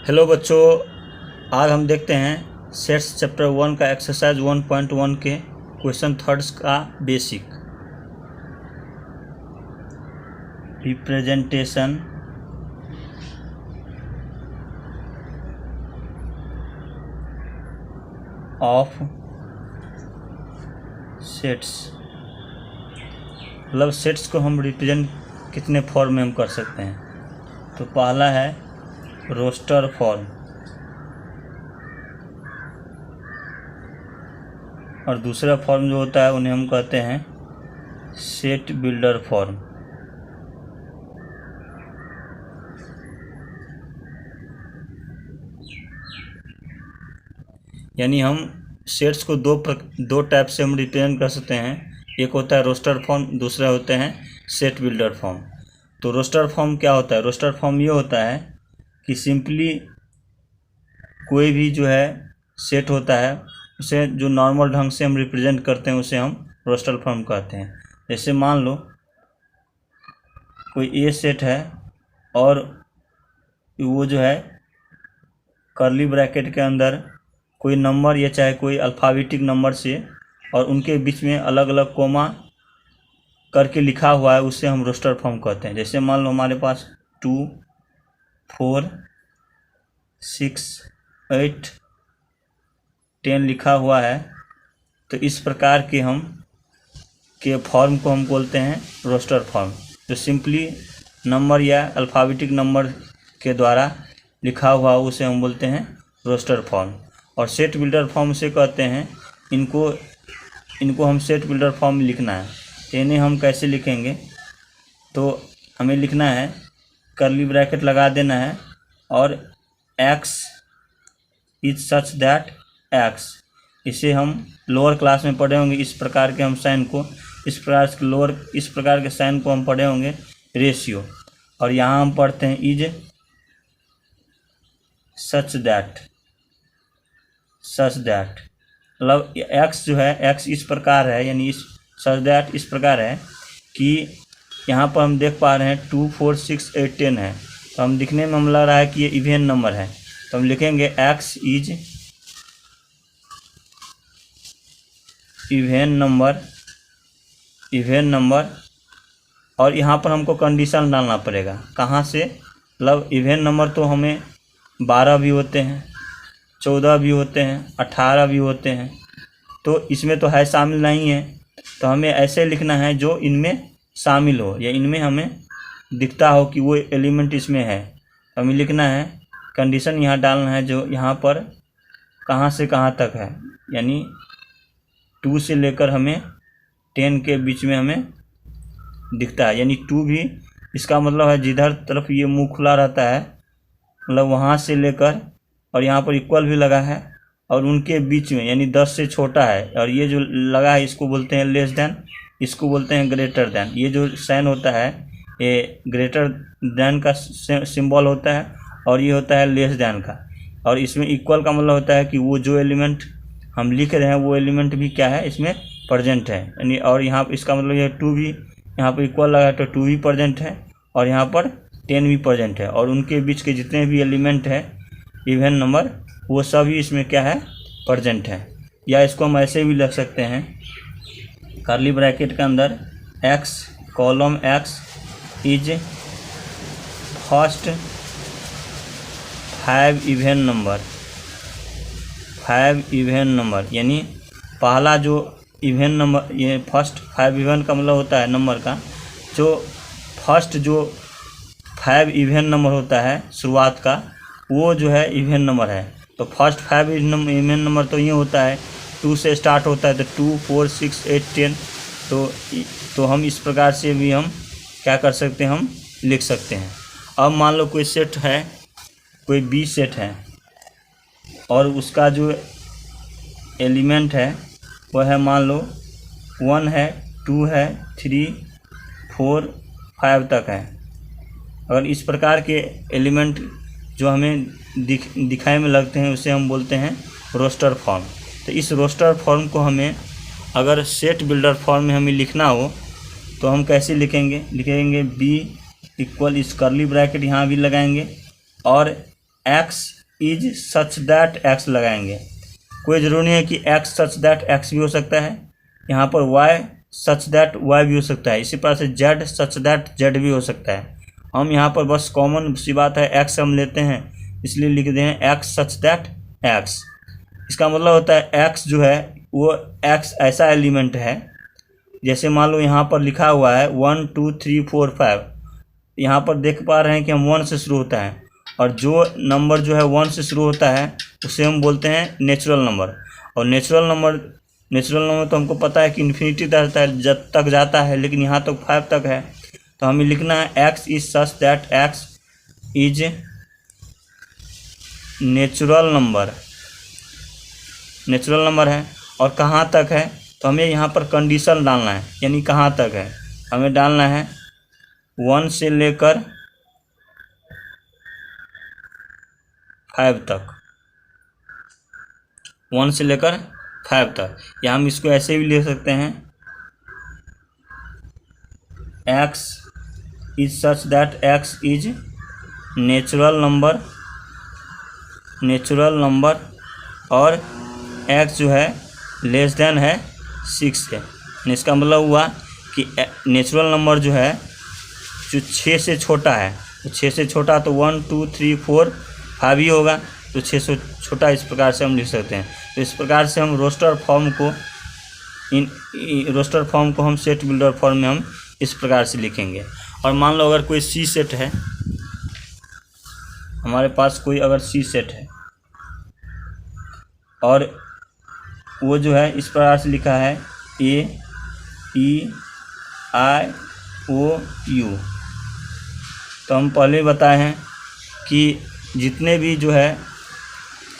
Hello बच्चों, आज हम देखते हैं सेट्स चैप्टर 1 का एक्सरसाइज 1.1 के क्वेश्चन थर्ड्स का बेसिक रिप्रेजेंटेशन ऑफ सेट्स। मतलब सेट्स को हम रिप्रेजेंट कितने फॉर्म में हम कर सकते हैं। तो पहला है रोस्टर फॉर्म और दूसरा फॉर्म जो होता है उन्हें हम कहते हैं सेट बिल्डर फॉर्म। यानी हम सेट्स को दो टाइप से हम रिप्रेजेंट कर सकते हैं। एक होता है रोस्टर फॉर्म, दूसरा होते हैं सेट बिल्डर फॉर्म। तो रोस्टर फॉर्म क्या होता है? रोस्टर फॉर्म ये होता है कि सिंपली कोई भी जो है सेट होता है उसे जो नॉर्मल ढंग से हम रिप्रेजेंट करते हैं उसे हम रोस्टर फॉर्म कहते हैं। जैसे मान लो कोई ए सेट है और वो जो है कर्ली ब्रैकेट के अंदर कोई नंबर या चाहे कोई अल्फ़ाबेटिक नंबर से और उनके बीच में अलग अलग कोमा करके लिखा हुआ है, उससे हम रोस्टर फॉर्म कहते हैं। जैसे मान लो हमारे पास 2, 4, 6, 8, 10 लिखा हुआ है। तो इस प्रकार के फॉर्म को हम बोलते हैं रोस्टर फॉर्म, जो सिंपली नंबर या अल्फ़ाबेटिक नंबर के द्वारा लिखा हुआ उसे हम बोलते हैं रोस्टर फॉर्म। और सेट बिल्डर फॉर्म से कहते हैं इनको हम सेट बिल्डर फॉर्म में लिखना है। इन्हें हम कैसे लिखेंगे? तो हमें लिखना है, कर्ली ब्रैकेट लगा देना है और x is such that x। इसे हम लोअर क्लास में पढ़े होंगे। इस प्रकार के हम साइन को इस प्रकार के साइन को हम पढ़े होंगे रेशियो। और यहाँ हम पढ़ते हैं इज सच दैट। मतलब x जो है x इस प्रकार है, यानी इस सच दैट इस प्रकार है कि यहाँ पर हम देख पा रहे हैं 2, 4, 6, 8, 10 है। तो हम दिखने में हम लग रहा है कि ये इवेन नंबर है। तो हम लिखेंगे x इज इवेन नंबर। और यहाँ पर हमको कंडीशन डालना पड़ेगा। कहाँ से? मतलब इवेन नंबर तो हमें 12 भी होते हैं, 14 भी होते हैं, 18 भी होते हैं। तो इसमें तो है शामिल नहीं है। तो हमें ऐसे लिखना है जो इनमें शामिल हो या इनमें हमें दिखता हो कि वो एलिमेंट इसमें है। तो हमें लिखना है, कंडीशन यहाँ डालना है जो यहाँ पर कहाँ से कहाँ तक है, यानी 2 से लेकर हमें 10 के बीच में हमें दिखता है। यानी 2 भी इसका मतलब है जिधर तरफ ये मुंह खुला रहता है, मतलब वहाँ से लेकर और यहाँ पर इक्वल भी लगा है और उनके बीच में यानी 10 से छोटा है। और ये जो लगा है इसको बोलते हैं लेस देन, इसको बोलते हैं ग्रेटर देन। ये जो साइन होता है ये ग्रेटर देन का सिंबल होता है और ये होता है लेस देन का। और इसमें इक्वल का मतलब होता है कि वो जो एलिमेंट हम लिख रहे हैं वो एलिमेंट भी क्या है, इसमें प्रेजेंट है। यानी और यहाँ पर इसका मतलब ये 2 भी यहाँ पर इक्वल लगा है तो 2 भी प्रेजेंट है और यहाँ पर 10 भी प्रेजेंट है। और उनके बीच के जितने भी एलिमेंट है इवन नंबर वो सभी इसमें क्या है, प्रेजेंट है। या इसको हम ऐसे भी लिख सकते हैं, कर्ली ब्रैकेट के अंदर x column x is first 5 even number. यानी पहला जो इवन नंबर, ये फर्स्ट 5 इवन का मतलब होता है नंबर का, जो फर्स्ट जो 5 इवन नंबर होता है शुरुआत का, वो जो है इवन नंबर है। तो फर्स्ट 5 इवन नंबर तो ये होता है 2 से स्टार्ट होता है। तो 2, 4, 6, 8, 10। तो हम इस प्रकार से भी हम क्या कर सकते हैं, हम लिख सकते हैं। अब मान लो कोई सेट है, कोई बी सेट है और उसका जो एलिमेंट है वह है मान लो 1 है, 2 है, 3, 4, 5 तक है। अगर इस प्रकार के एलिमेंट जो हमें दिखाई में लगते हैं उसे हम बोलते हैं रोस्टर फॉर्म। तो इस रोस्टर फॉर्म को हमें अगर सेट बिल्डर फॉर्म में हमें लिखना हो तो हम कैसे लिखेंगे? बी इक्वल इस कर्ली ब्रैकेट यहाँ भी लगाएंगे और x is such that x लगाएंगे। कोई ज़रूरी नहीं है कि एक्स सच दैट एक्स भी हो सकता है, यहाँ पर वाई सच दैट वाई भी हो सकता है, इसी प्रकार से जेड सच दैट जेड भी हो सकता है। हम यहाँ पर बस कॉमन सी बात है एक्स हम लेते हैं, इसलिए लिख दें एक्स सच दैट एक्स। इसका मतलब होता है एक्स जो है वो एक्स ऐसा एलिमेंट है, जैसे मान लो यहाँ पर लिखा हुआ है 1 2 3 4 5, यहाँ पर देख पा रहे हैं कि हम 1 से शुरू होता है, और जो नंबर जो है 1 से शुरू होता है उसे हम बोलते हैं नेचुरल नंबर। और नेचुरल नंबर तो हमको पता है कि इन्फिनिटी तक जाता है, लेकिन यहाँ तक 5 तक है। तो हमें लिखना है X is such that x is natural number है। और कहाँ तक है, तो हमें यहाँ पर कंडीशन डालना है, यानी कहाँ तक है हमें डालना है 1 से लेकर 5 तक, 1 से लेकर 5 तक। या हम इसको ऐसे भी ले सकते हैं x is such that x is natural number और एक्स जो है लेस देन है 6 से। इसका मतलब हुआ कि नेचुरल नंबर जो है जो 6 से छोटा है, तो 6 से छोटा तो 1 2 3 4 5 ही होगा, तो 6 से छोटा इस प्रकार से हम लिख सकते हैं। तो इस प्रकार से हम रोस्टर फॉर्म को हम सेट बिल्डर फॉर्म में हम इस प्रकार से लिखेंगे। और मान लो अगर कोई सी सेट है, हमारे पास कोई अगर सी सेट है और वो जो है इस प्रकार से लिखा है A E I O U, तो हम पहले ही बताए हैं कि जितने भी जो है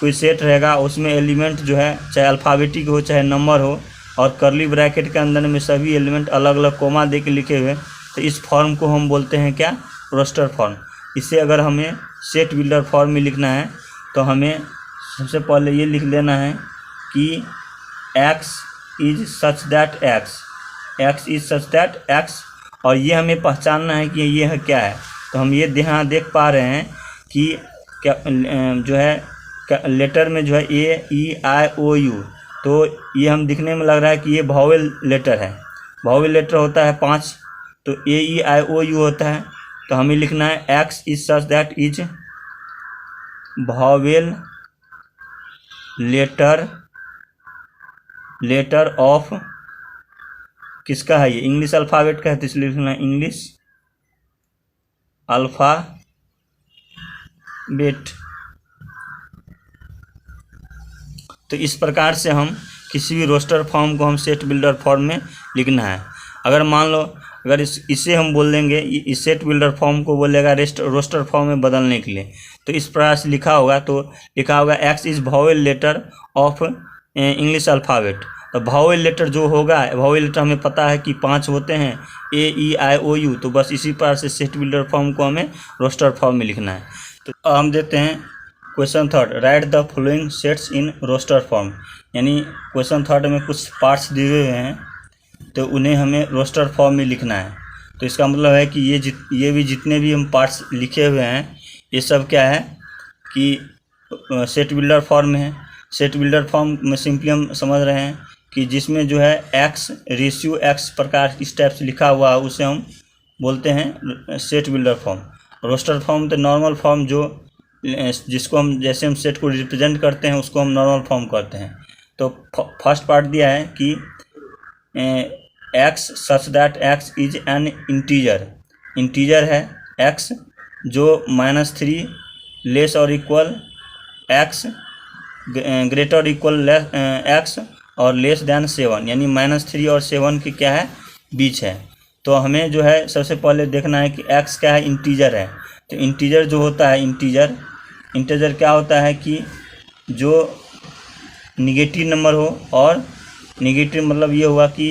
कोई सेट रहेगा उसमें एलिमेंट जो है चाहे अल्फ़ाबेटिक हो चाहे नंबर हो, और करली ब्रैकेट के अंदर में सभी एलिमेंट अलग अलग कोमा दे के लिखे हुए, तो इस फॉर्म को हम बोलते हैं क्या, रोस्टर फॉर्म। इसे अगर हमें सेट बिल्डर फॉर्म में लिखना है तो हमें सबसे पहले ये लिख लेना है कि x is such that x, और ये हमें पहचानना है कि ये है क्या है। तो हम ये यहाँ देख पा रहे हैं कि क्या जो है लेटर में जो है A-E-I-O-U, तो ये हम दिखने में लग रहा है कि ये वावेल लेटर है। वावेल लेटर होता है 5, तो A-E-I-O-U होता है। तो हमें लिखना है X is such that is vowel letter of, किसका है ये, इंग्लिश अल्फ़ाबेट का है, तो इसलिए लिखना है इंग्लिश अल्फ़ाबेट। तो इस प्रकार से हम किसी भी रोस्टर फॉर्म को हम सेट बिल्डर फॉर्म में लिखना है। अगर मान लो अगर इसे हम बोल देंगे, इस सेट बिल्डर फॉर्म को बोलेगा रोस्टर फॉर्म में बदलने के लिए, तो इस प्रकार से लिखा होगा, तो लिखा होगा X is vowel letter of English alphabet. तो वावेल लेटर जो होगा, वावेल लेटर हमें पता है कि 5 होते हैं, A-E-I-O-U, तो बस इसी प्रकार से सेट बिल्डर फॉर्म को हमें रोस्टर फॉर्म में लिखना है। तो हम देते हैं question third, write the following sets in roster form. यानी क्वेश्चन थर्ड में कुछ पार्ट्स दिए हुए हैं, तो उन्हें हमें रोस्टर फॉर्म में लिखना है। तो इसका मतलब है कि ये भी जितने भी हम पार्ट्स लिखे हुए हैं, ये सब क्या है कि सेट बिल्डर फॉर्म में है। सेट बिल्डर फॉर्म में सिंपली हम समझ रहे हैं कि जिसमें जो है एक्स रेशियो एक्स प्रकार इस टाइप से लिखा हुआ है, उसे हम बोलते हैं set builder form. Roster form तो नॉर्मल फॉर्म जिसको हम जैसे हम सेट को रिप्रेजेंट करते हैं उसको हम नॉर्मल फॉर्म कहते हैं। तो फर्स्ट पार्ट दिया है कि x such that x is an integer है एक्स जो -3 लेस और equal x greater equal x और लेस दैन 7, यानी -3 और 7 के क्या है बीच है। तो हमें जो है सबसे पहले देखना है कि एक्स क्या है, इंटीजर है। तो इंटीजर जो होता है, इंटीजर क्या होता है कि जो निगेटिव नंबर हो, और निगेटिव मतलब ये हुआ कि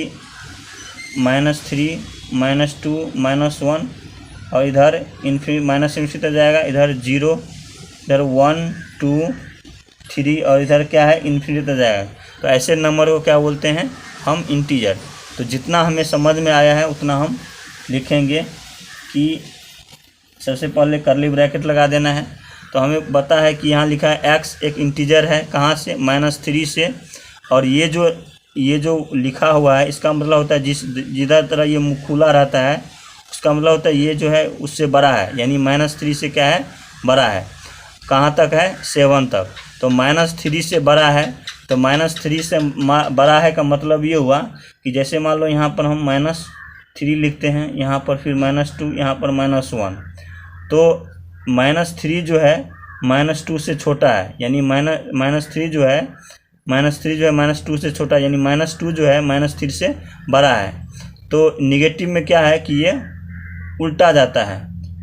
-3 -2 -1, और इधर इन्फिनिटी तक जाएगा, इधर 0, इधर 1 2 3, और इधर क्या है इन्फिनिटी तक जाएगा। तो ऐसे नंबर को क्या बोलते हैं हम, इंटीजर। तो जितना हमें समझ में आया है उतना हम लिखेंगे कि सबसे पहले करली ब्रैकेट लगा देना है, तो हमें पता है कि यहाँ लिखा है x एक इंटीजर है, कहाँ से, -3 से, और ये जो लिखा हुआ है इसका मतलब होता है जिधर तरह ये मुँह खुला रहता है उसका मतलब होता है ये जो है उससे बड़ा है, यानी -3 से क्या है, बड़ा है। कहाँ तक है, 7 तक। तो -3 से बड़ा है, तो -3 से बड़ा है का मतलब ये हुआ कि जैसे मान लो यहाँ पर हम -3 लिखते हैं, यहाँ पर फिर -2, यहाँ पर -1, तो -3 जो है -2 से छोटा है, यानी -3 जो है -2 से छोटा, यानी -2 जो है -3 से बड़ा है। तो निगेटिव में क्या है कि ये उल्टा जाता है।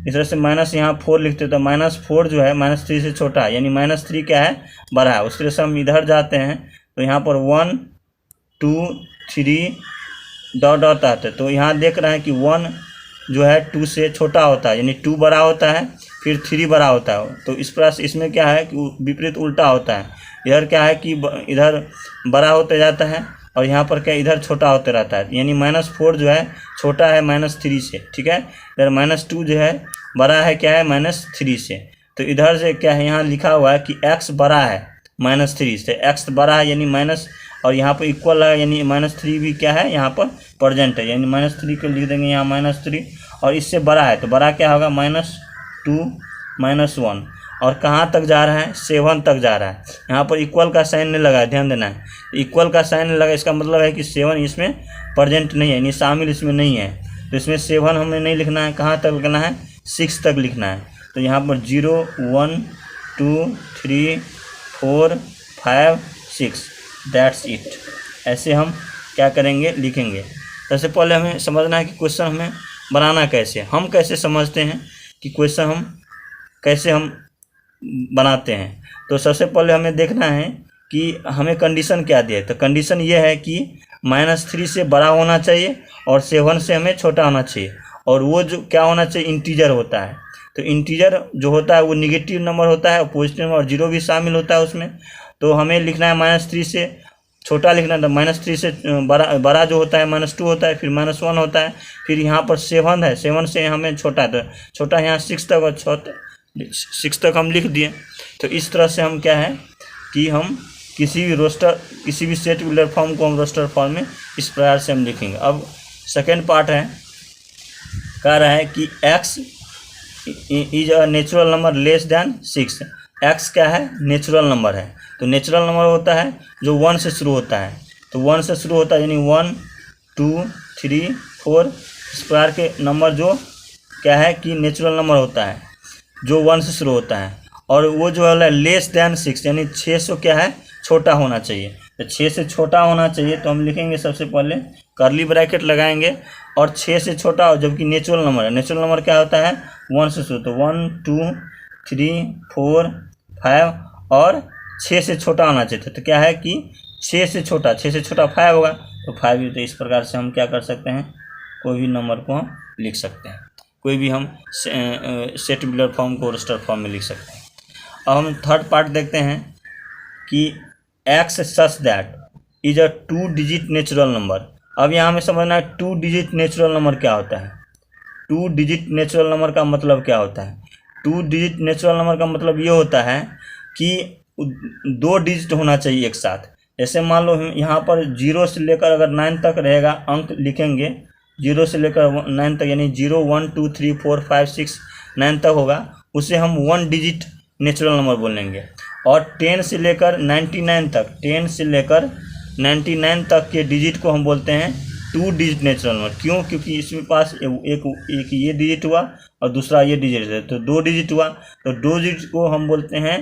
इस तरह से माइनस यहाँ 4 लिखते तो -4 जो है -3 से छोटा है, यानी -3 क्या है, बड़ा है। उस तरह से हम इधर जाते हैं तो यहाँ पर 1 2 3 डॉट डॉट आते हैं। तो यहाँ देख रहे हैं कि 1 जो है 2 से छोटा होता है, यानी 2 बड़ा होता है, फिर 3 बड़ा होता है। तो इस प्रकार से इसमें क्या है कि विपरीत उल्टा होता है। इधर क्या है कि इधर बड़ा होते जाता है और यहाँ पर क्या इधर छोटा होते रहता है, यानी -4 जो है छोटा है -3 से, ठीक है। इधर -2 जो है बड़ा है क्या है, -3 से। तो इधर से क्या है, यहाँ लिखा हुआ है कि x बड़ा है -3 से, x बड़ा है यानी माइनस, और यहाँ पर इक्वल है यानी -3 भी क्या है यहाँ पर प्रेजेंट है, यानी -3 को लिख देंगे यहाँ -3, और इससे बड़ा है तो बड़ा क्या होगा, -2 -1, और कहाँ तक जा रहा है, 7 तक जा रहा है। यहाँ पर इक्वल का साइन नहीं लगा है, ध्यान देना है, इक्वल का साइन नहीं लगा, इसका मतलब है कि 7 इसमें प्रेजेंट नहीं है, यानी शामिल इसमें नहीं है। तो इसमें 7 हमें नहीं लिखना है, कहाँ तक लिखना है, 6 तक लिखना है। तो यहाँ पर 0 1 2 3 4 5 6, दैट्स इट। ऐसे हम क्या करेंगे, लिखेंगे। सबसे पहले हमें समझना है कि क्वेश्चन हमें बनाना कैसे, हम कैसे समझते हैं कि क्वेश्चन हम कैसे हम बनाते हैं। तो सबसे पहले हमें देखना है कि हमें कंडीशन क्या दिया है। तो कंडीशन ये है कि -3 से बड़ा होना चाहिए और 7 से हमें छोटा होना चाहिए, और वो जो क्या होना चाहिए, इंटीजर होता है। तो इंटीजर जो होता है वो निगेटिव नंबर होता है और पॉजिटिव नंबर, 0 भी शामिल होता है उसमें। तो हमें लिखना है -3 से छोटा लिखना है, तो -3 से बड़ा जो होता है -2 होता है, फिर -1 होता है, फिर यहाँ पर 7 है, 7 से हमें छोटा है, तो छोटा यहाँ 6 तक और 6 तक हम लिख दिए। तो इस तरह से हम क्या है कि हम किसी भी सेट बिल्डर फॉर्म को हम रोस्टर फॉर्म में इस प्रकार से हम लिखेंगे। अब सेकेंड पार्ट है, कह रहा है कि x is a natural number less than 6। x क्या है, नेचुरल नंबर है। तो नेचुरल नंबर होता है जो 1 से शुरू होता है, तो 1 से शुरू होता है, यानी 1 2 3 4 इस प्रकार के नंबर जो क्या है कि नेचुरल नंबर होता है जो 1 से शुरू होता है, और वो जो है लेस देन 6, यानी 6 से क्या है, छोटा होना चाहिए। तो 6 से छोटा होना चाहिए, तो हम लिखेंगे सबसे पहले कर्ली ब्रैकेट लगाएंगे, और 6 से छोटा हो, जबकि नेचुरल नंबर है। नेचुरल नंबर क्या होता है, 1 से शुरू, तो 1 2 3 4 5, और 6 से छोटा होना चाहिए। तो क्या है कि 6 से छोटा 5 होगा, तो 5। तो इस प्रकार से हम क्या कर सकते हैं, कोई भी नंबर को हम लिख सकते हैं, कोई भी हम सेट बिल्डर फॉर्म को रोस्टर फॉर्म में लिख सकते हैं। अब हम थर्ड पार्ट देखते हैं कि x such that is a 2 digit natural number. अब यहाँ हमें समझना है 2 डिजिट नेचुरल नंबर क्या होता है। 2 डिजिट नेचुरल नंबर का मतलब क्या होता है, 2 डिजिट नेचुरल नंबर का मतलब ये होता है कि 2 डिजिट होना चाहिए एक साथ। जैसे मान लो यहाँ पर 0 से लेकर अगर 9 तक रहेगा, अंक लिखेंगे 0 से लेकर 9 तक, यानी 0 1 2 3 4 5 6 9 तक होगा, उसे हम 1 डिजिट नेचुरल नंबर बोलेंगे। और 10 से लेकर 99 तक, 10 से लेकर 99 तक के डिजिट को हम बोलते हैं 2 डिजिट नेचुरल नंबर। क्यों, क्योंकि इसमें पास एक ये डिजिट हुआ और दूसरा ये डिजिट है, तो 2 डिजिट हुआ। तो 2 डिजिट को हम बोलते हैं,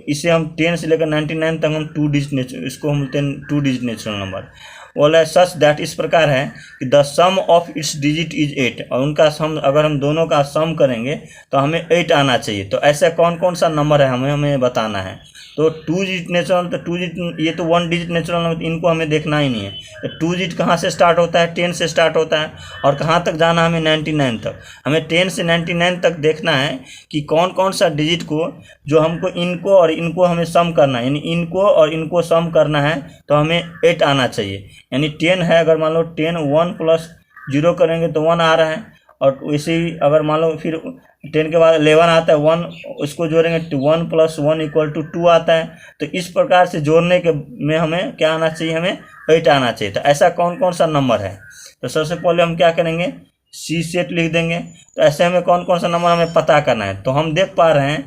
इसे हम 10 से लेकर 99 तक हम 2 डिजिट, इसको हम बोलते हैं 2 डिजिट नेचुरल नंबर। बोला सच दैट इस प्रकार है कि the sum of its digit is 8, और उनका सम, अगर हम दोनों का सम करेंगे तो हमें 8 आना चाहिए। तो ऐसा कौन कौन सा नंबर है हमें बताना है। तो 2 डिजिट नेचुरल, तो 2 डिजिट, ये तो 1 डिजिट नेचुरल नंबर, इनको हमें देखना ही नहीं है। तो 2 डिजिट कहाँ से स्टार्ट होता है, 10 से स्टार्ट होता है, और कहाँ तक जाना हमें 99 तक। हमें 10 से 99 तक देखना है कि कौन कौन सा डिजिट को जो हमको इनको और इनको हमें सम करना है, यानी इनको और इनको सम करना है, तो हमें 8 आना चाहिए। यानी 10 है, अगर मान लो 10 1 + 0 करेंगे तो 1 आ रहा है, और वैसे ही अगर मान लो फिर 10 के बाद 11 आता है, 1 उसको जोड़ेंगे तो 1 + 1 = 2 आता है। तो इस प्रकार से जोड़ने के में हमें क्या आना चाहिए, हमें 8 आना चाहिए। तो ऐसा कौन कौन सा नंबर है, तो सबसे पहले हम क्या करेंगे, सी सेट लिख देंगे। तो ऐसे हमें कौन कौन सा नंबर हमें पता करना है। तो हम देख पा रहे हैं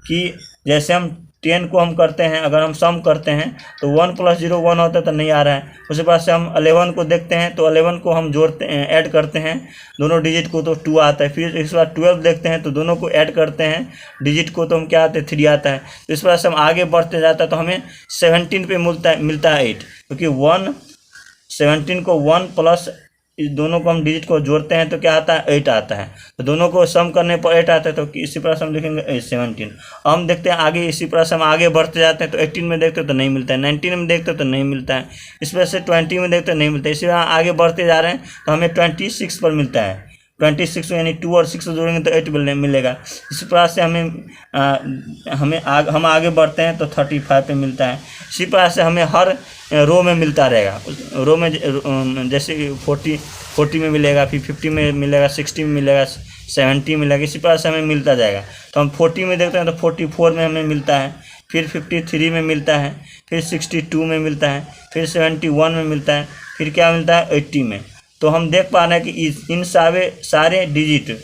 कि जैसे हम 10 को हम करते हैं, अगर हम सम करते हैं तो 1 + 0 1 होता है, तो नहीं आ रहा है। उसके बाद से हम 11 को देखते हैं, तो 11 को हम जोड़ते हैं, ऐड करते हैं दोनों डिजिट को, तो 2 आता है। फिर इसके बाद 12 देखते हैं, तो दोनों को ऐड करते हैं डिजिट को, तो हम क्या आते हैं, 3 आता है। तो इस प्रकार से हम आगे बढ़ते जाता है, तो हमें 17 पे मिलता है 8, क्योंकि 17 को 1 प्लस इस दोनों को हम डिजिट को जोड़ते हैं तो क्या आता है, 8 आता है। तो दोनों को सम करने पर 8 आता है, तो इसी प्रकार से हम लिखेंगे 17। हम देखते हैं आगे, इसी प्रकार से हम आगे बढ़ते जाते हैं। तो 18 में देखते हैं तो नहीं मिलता है, 19 में देखते हैं तो नहीं मिलता है, इस वजह से 20 में देखते हैं नहीं मिलता है। इसी तरह आगे बढ़ते जा रहे हैं तो हमें 26 पर मिलता है। 26 यानी 2 और 6 जोड़ेंगे तो 8 मिलेगा। इसी प्रकार से हम आगे बढ़ते हैं तो 35 पे मिलता है। इसी प्रकार से हमें हर रो में मिलता रहेगा। रो में जैसे 40 में मिलेगा, फिर 50 में मिलेगा, 60 में मिलेगा, 70 में मिलेगा, इसी प्रकार से हमें मिलता जाएगा। तो हम 40 में देखते हैं तो 44 में हमें मिलता है, फिर 53 में मिलता है, फिर 62 में मिलता है, फिर 71 में मिलता है, फिर क्या मिलता है, 80 में। तो हम देख पा रहे हैं कि इन सारे डिजिट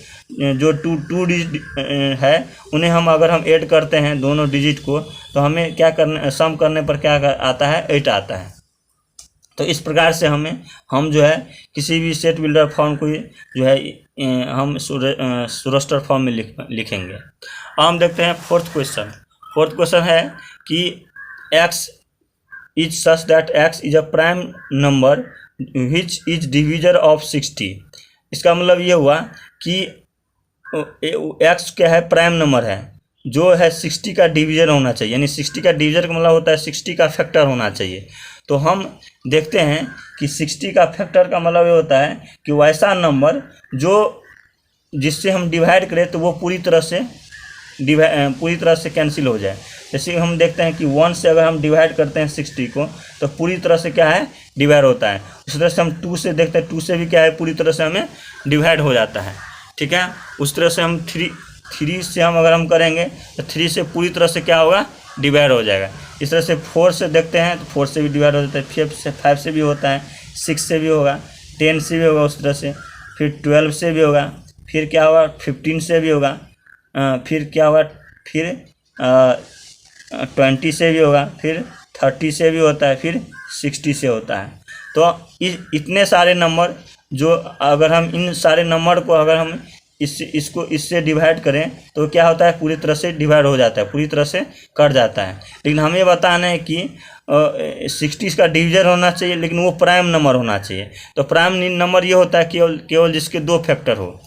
जो टू डिजिट है, उन्हें अगर हम ऐड करते हैं दोनों डिजिट को, तो हमें क्या करना, सम करने पर क्या आता है, 8 आता है। तो इस प्रकार से हम जो है किसी भी सेट बिल्डर फॉर्म को जो है हम रोस्टर फॉर्म में लिखेंगे। अब हम देखते हैं फोर्थ क्वेश्चन है कि x is such that x is a prime number which is divisor of 60। इसका मतलब ये हुआ कि x क्या है, प्राइम नंबर है जो है 60 का डिवीजर होना चाहिए, यानी 60 का डिवीजर का मतलब होता है 60 का फैक्टर होना चाहिए। तो हम देखते हैं कि 60 का फैक्टर का मतलब ये होता है कि वैसा नंबर जो जिससे हम डिवाइड करें तो वो पूरी तरह से कैंसिल हो जाए। जैसे हम देखते हैं कि 1 से अगर हम डिवाइड करते हैं 60 को, तो पूरी तरह से क्या है, डिवाइड होता है। उसी तरह से हम 2 से देखते हैं, 2 से भी क्या है, पूरी तरह से हमें डिवाइड हो जाता है। ठीक है, उस तरह से हम 3 से अगर हम करेंगे तो 3 से पूरी तरह से क्या होगा, डिवाइड हो जाएगा। इस तरह से 4 से देखते हैं तो 4 से भी डिवाइड हो जाता है, 5 से भी होता है, 6 से भी होगा, 10 से भी होगा उस तरह से, फिर 12 से भी होगा, फिर क्या होगा, 15 से भी होगा, फिर क्या होगा, फिर 20 से भी होगा, फिर 30 से भी होता है, फिर 60 से होता है। तो इतने सारे नंबर जो अगर हम इन सारे नंबर को अगर हम इससे डिवाइड करें तो क्या होता है, पूरी तरह से डिवाइड हो जाता है, पूरी तरह से कट जाता है। लेकिन हमें बताना है कि 60 का डिवीजर होना चाहिए, लेकिन वो प्राइम नंबर होना चाहिए। तो प्राइम नंबर ये होता है केवल जिसके 2 फैक्टर हो,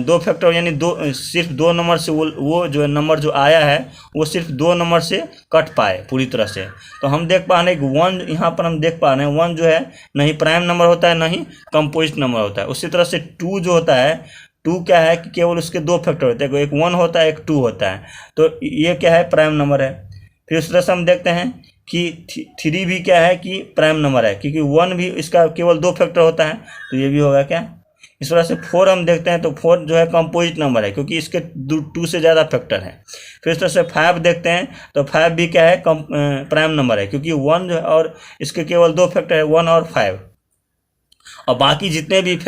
2 फैक्टर यानी सिर्फ 2 नंबर से वो जो नंबर जो आया है वो सिर्फ 2 नंबर से कट पाए पूरी तरह से। तो हम देख पा रहे हैं कि 1 यहाँ पर हम देख पा रहे हैं 1 जो है ना ही प्राइम नंबर होता है, ना ही कंपोजिट नंबर होता है। उसी तरह से 2 जो होता है, 2 क्या है कि केवल उसके 2 फैक्टर होते हैं, एक 1 होता है, एक 2 होता है। तो ये क्या है, प्राइम नंबर है। फिर उस तरह से हम देखते हैं कि 3 भी क्या है कि प्राइम नंबर है, क्योंकि 1 भी इसका केवल 2 फैक्टर होता है, तो ये भी होगा क्या। इस तरह से 4 हम देखते हैं तो 4 जो है कंपोजिट नंबर है, क्योंकि इसके 2 से ज़्यादा फैक्टर है। फिर इस तरह से 5 देखते हैं तो 5 भी क्या है, प्राइम नंबर है, क्योंकि 1 जो है और इसके केवल 2 फैक्टर है, 1 और 5। और बाकी जितने भी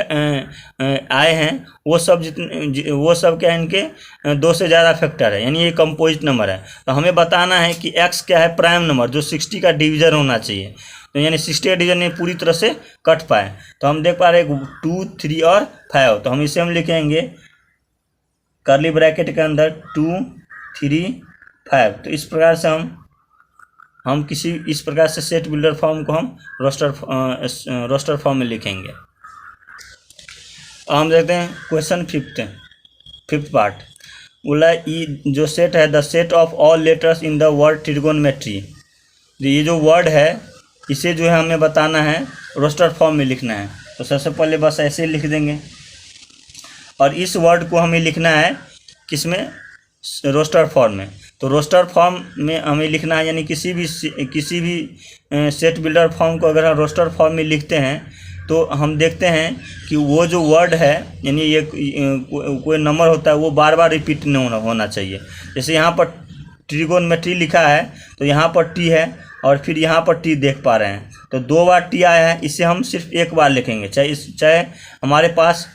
आए हैं वो सब क्या है, इनके 2 से ज़्यादा फैक्टर है, यानी ये कंपोजिट नंबर है। तो हमें बताना है कि x क्या है, प्राइम नंबर जो 60 का डिवीजर होना चाहिए, तो यानी 60 का डिवीजर नहीं पूरी तरह से कट पाए। तो हम देख पा रहे हैं 2, 3 और 5। तो हम इसे लिखेंगे कर्ली ब्रैकेट के अंदर 2, 3, 5। तो इस प्रकार से हम इस प्रकार से सेट बिल्डर फॉर्म को हम रोस्टर फॉर्म में लिखेंगे। हम देखते हैं क्वेश्चन फिफ्थ पार्ट। बोला जो सेट है, the set of all letters in the word trigonometry. ये जो वर्ड है इसे जो है हमें बताना है, रोस्टर फॉर्म में लिखना है। तो सबसे पहले बस ऐसे ही लिख देंगे, और इस वर्ड को हमें लिखना है किसमें, रोस्टर फॉर्म में। तो रोस्टर फॉर्म में हमें लिखना है, यानी किसी भी सेट बिल्डर फॉर्म को अगर हम रोस्टर फॉर्म में लिखते हैं तो हम देखते हैं कि वो जो वर्ड है यानी ये कोई नंबर होता है वो बार बार रिपीट नहीं होना चाहिए। जैसे यहाँ पर ट्रिगोनोमेट्री लिखा है तो यहाँ पर टी है और फिर यहाँ पर टी देख पा रहे हैं, तो 2 बार टी आया है, इसे हम सिर्फ एक बार लिखेंगे। चाहे हमारे पास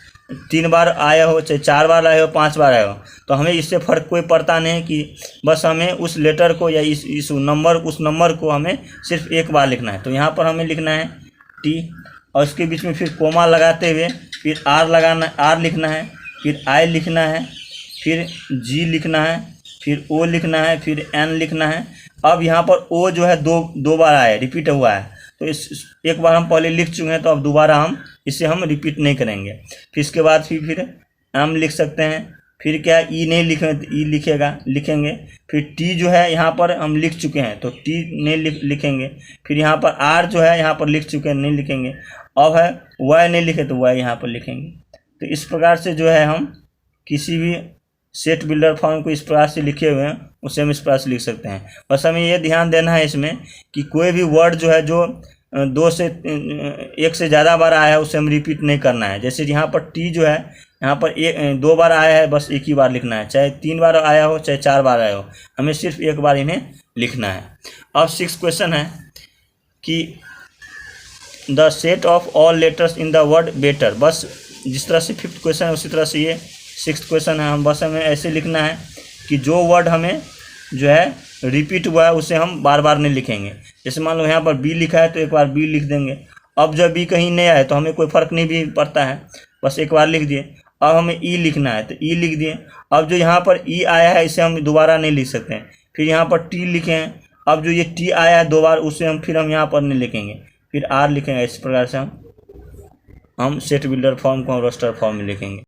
3 बार आया हो, चाहे 4 बार आया हो, 5 बार आया हो, तो हमें इससे फ़र्क कोई पड़ता नहीं कि बस हमें उस लेटर को या उस नंबर को हमें सिर्फ एक बार लिखना है। तो यहाँ पर हमें लिखना है टी और उसके बीच में फिर कोमा लगाते हुए फिर आर लिखना है, फिर आई लिखना है, फिर जी लिखना है, फिर ओ लिखना है, फिर एन लिखना है। अब यहाँ पर ओ जो है दो बार आया, रिपीट हुआ है, तो एक बार हम पहले लिख चुके हैं तो अब दोबारा इसे हम रिपीट नहीं करेंगे। फिर इसके बाद फिर एम लिख सकते हैं, फिर क्या ई नहीं लिखेंगे तो ई लिखेंगे। फिर टी जो है यहाँ पर हम लिख चुके हैं तो टी नहीं लिखेंगे। फिर यहाँ पर आर जो है यहाँ पर लिख चुके हैं, नहीं लिखेंगे। अब है वाई नहीं लिखे तो वाई यहाँ पर लिखेंगे। तो इस प्रकार से जो है हम किसी भी सेट बिल्डर फॉर्म को इस प्रकार से लिखे हुए हैं उसे हम इस प्रकार से लिख सकते हैं। बस हमें ये ध्यान देना है इसमें कि कोई भी वर्ड जो है जो 1 से ज़्यादा बार आया है उसे हम रिपीट नहीं करना है। जैसे यहाँ पर टी जो है यहाँ पर 2 बार आया है, बस एक ही बार लिखना है, चाहे 3 बार आया हो चाहे 4 बार आया हो, हमें सिर्फ एक बार इन्हें लिखना है। अब 6 क्वेश्चन है कि the set of all letters in the word better. बस जिस तरह से 5th क्वेश्चन है उसी तरह से ये 6th क्वेश्चन है। बस हमें ऐसे लिखना है कि जो वर्ड हमें जो है रिपीट हुआ है उसे हम बार बार नहीं लिखेंगे। जैसे मान लो यहाँ पर बी लिखा है तो एक बार बी लिख देंगे। अब जब बी कहीं नहीं आए तो हमें कोई फ़र्क नहीं भी पड़ता है, बस एक बार लिख दिए। अब हमें ई लिखना है तो ई लिख दिए। अब जो यहाँ पर ई आया है इसे हम दोबारा नहीं लिख सकते हैं। फिर यहाँ पर टी लिखे हैं, अब जो ये टी आया है 2 बार उसे हम यहाँ पर नहीं लिखेंगे, फिर आर लिखेंगे। इस प्रकार से हम सेट बिल्डर फॉर्म को रोस्टर फॉर्म में लिखेंगे।